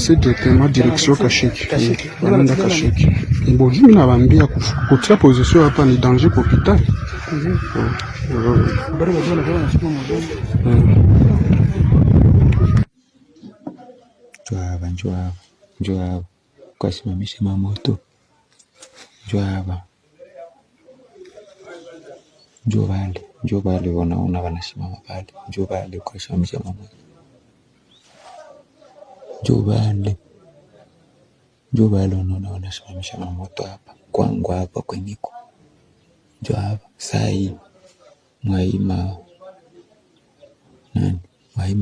déplacer directement direction Kashiki. Bananda Kashiki. Bon, je m'en vais bien côté position hapa ni danger pour hôpital. Njoo hapa kwa simamisha mamoto. Njoo hapa. Njoo pale wanaona wanasimama pale. Njoo pale kwa simamisha mamoto. Njoo pale unaona wanasimamisha mamoto hapa. Kwangu hapa kweniko. Njoo hapa. Sai Mwaima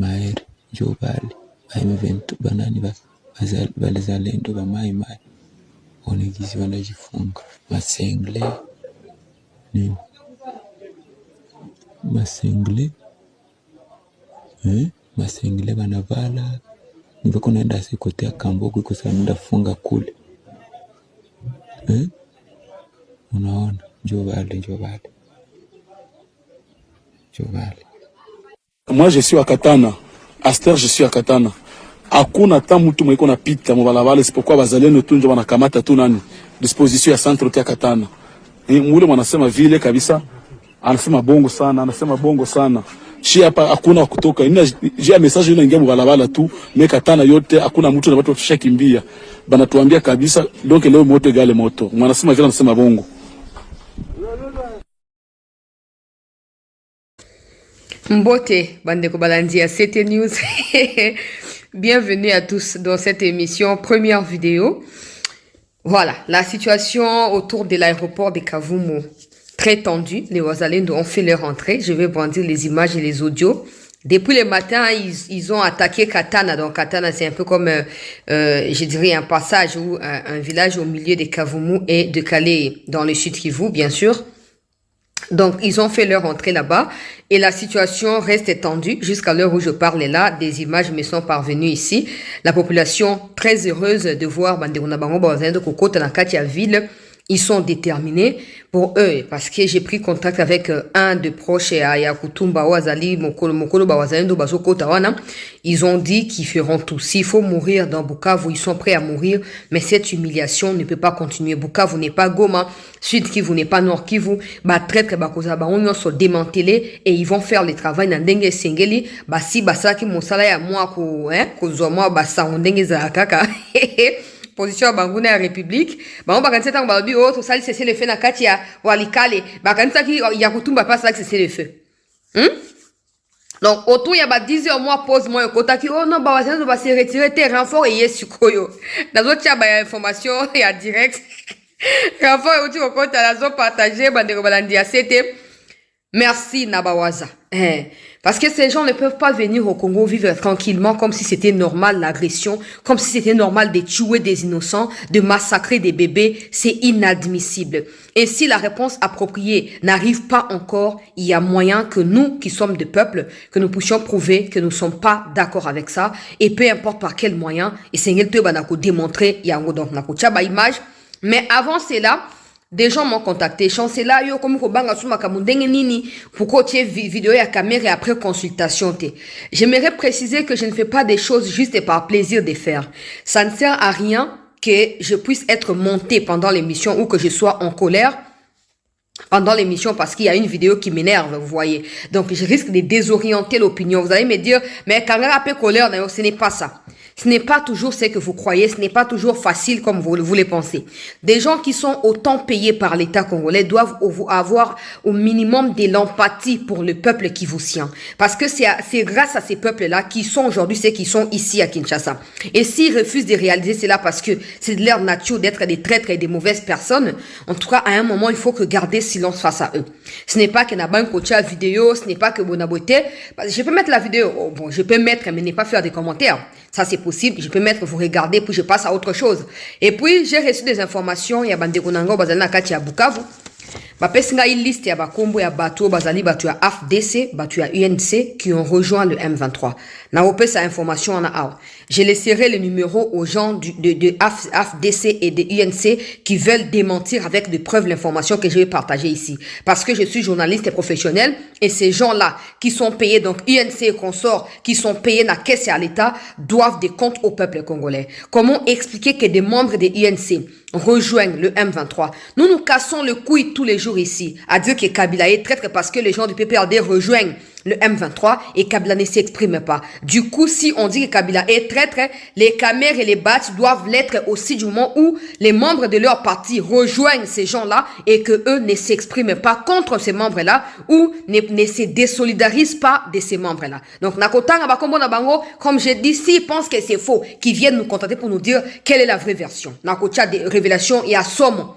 eri. Njoo pale. Mwaima ventu banani walizalendo wa Maimai wanagizi wanajifunga masengle nini masengle wanavala nivako naenda sikotea Kambogo kwa sababu ndafunga kule unaona. Njoo pale. Moi je suis à Katana. Aster je suis à Katana. Hakuna ta mtu mwiko napita mubalabala isipokuwa bazalendo tu ndio wanakamata tu nani disposition ya centre ya Katana. Mule wanasema vile kabisa, anasema bongo sana. Shi hapa hakuna kutoka. Ina message ile ingia mubalabala tu, mais Katana yote hakuna mtu na watu tushakimbia. Banatuambia kabisa donc leo moto gale moto. Wanasema vile anasema bongo. Mbote, Bandeko Balandia, c'était News. Bienvenue à tous dans cette émission, première vidéo. Voilà, la situation autour de l'aéroport de Kavumu, très tendue. Les Wazalendo ont fait leur entrée. Je vais brandir les images et les audios. Depuis le matin, ils ont attaqué Katana. Donc Katana, c'est un peu comme, je dirais, un passage ou un village au milieu de Kavumu et de Calais, dans le sud Kivu, bien sûr. Donc, ils ont fait leur entrée là-bas et la situation reste tendue jusqu'à l'heure où je parle là. Des images me sont parvenues ici. La population très heureuse de voir Bandeko Nabango Bazendo Kokota na Katia ville. Ils sont déterminés pour eux parce que j'ai pris contact avec un de proches à Yakutumba Wazali Mokolo Bawazendo Bazoko Tawana. Ils ont dit qu'ils feront tout. S'il faut mourir dans Bukavu, ils sont prêts à mourir, mais cette humiliation ne peut pas continuer. Bukavu n'est pas Goma, Sud Kivu n'est pas Nord Kivu. Ba traître bakoza ba on sont démantelés et ils vont faire le travail na ndenge sengeli. Ba si basaki mosala ya moi ko zo moi ba sa ndenge za kaka. Position banguna ya République bango bakanisa tango balobi o to sali cesser le feu na kati ya walikale bakanisa ki ya kutumba pas ça cesser le feu donc autour ya ba 10h moi pause moi kota ki oh non ba wazana ba se retirer tes renforts et yesikoyo nazo tia ba information ya direct renfort uti ko kota nazo partager bandeko balandia c'était merci Nabawaza. Parce que ces gens ne peuvent pas venir au Congo vivre tranquillement comme si c'était normal l'agression, comme si c'était normal de tuer des innocents, de massacrer des bébés. C'est inadmissible. Et si la réponse appropriée n'arrive pas encore, il y a moyen que nous, qui sommes de peuple, que nous puissions prouver que nous ne sommes pas d'accord avec ça. Et peu importe par quel moyen, et c'est démontrer, il y a une image. Mais avant cela, des gens m'ont contacté. Chancela yo comme ko banga suma kamundenge nini pour côté vidéo et caméra et après consultation te. J'aimerais préciser que je ne fais pas des choses juste par plaisir de faire. Ça ne sert à rien que je puisse être monté pendant l'émission ou que je sois en colère pendant l'émission parce qu'il y a une vidéo qui m'énerve, vous voyez. Donc je risque de désorienter l'opinion. Vous allez me dire mais quand on a un peu colère, ce n'est pas ça. Ce n'est pas toujours ce que vous croyez, ce n'est pas toujours facile comme vous le pensez. Des gens qui sont autant payés par l'État congolais doivent avoir au minimum de l'empathie pour le peuple kivusien. Parce que c'est grâce à ces peuples-là qui sont aujourd'hui ceux qui sont ici à Kinshasa. Et s'ils refusent de réaliser cela parce que c'est de leur nature d'être des traîtres et des mauvaises personnes, en tout cas, à un moment, il faut que garder silence face à eux. Ce n'est pas que n'a pas un coach à vidéo, ce n'est pas que Bonaboté. Je peux mettre la vidéo, oh, bon, je peux mettre, mais ne pas faire des commentaires. Ça, c'est possible. Je peux mettre, vous regardez, puis je passe à autre chose. Et puis, j'ai reçu des informations. Il y a Bandeko Nango, Bazalina Kati à Bukavu. Bapesinga une liste ya bakombo ya bato bazali bato ya AFDC, bato ya UNC qui ont rejoint le M23. Na opesa information en a. Je laisserai le numéro aux gens de AFDC et de UNC qui veulent démentir avec des preuves l'information que je vais partager ici. Parce que je suis journaliste et professionnel et ces gens-là qui sont payés, donc UNC et consorts, qui sont payés na caisse et à l'État, doivent des comptes au peuple congolais. Comment expliquer que des membres de UNC rejoignent le M23? Nous cassons le couille tous les jours ici à dire que Kabila est traître parce que les gens du PPRD rejoignent le M23 et Kabila ne s'exprime pas. Du coup, si on dit que Kabila est traître, les caméras et les bâches doivent l'être aussi du moment où les membres de leur parti rejoignent ces gens-là et que eux ne s'expriment pas contre ces membres-là ou ne se désolidarisent pas de ces membres-là. Donc, comme je dis, s'ils pensent que c'est faux, qu'ils viennent nous contacter pour nous dire quelle est la vraie version. Nakocha des révélations et à somme.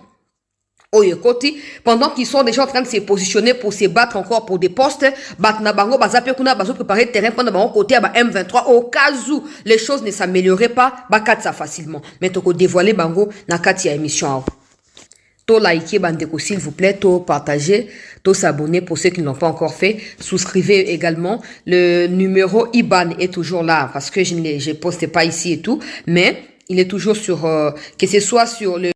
Pendant qu'ils sont déjà en train de se positionner pour se battre encore pour des postes, préparer le terrain pendant côté à M23 au cas où les choses ne s'amélioreraient pas, ça facilement. Mais toko dévoiler bango na kati ya émission. To liker bandeko s'il vous plaît, to partager, to s'abonner pour ceux qui ne l'ont pas encore fait. Souscrivez également. Le numéro IBAN est toujours là parce que je ne poste pas ici et tout, mais il est toujours sur que ce soit sur le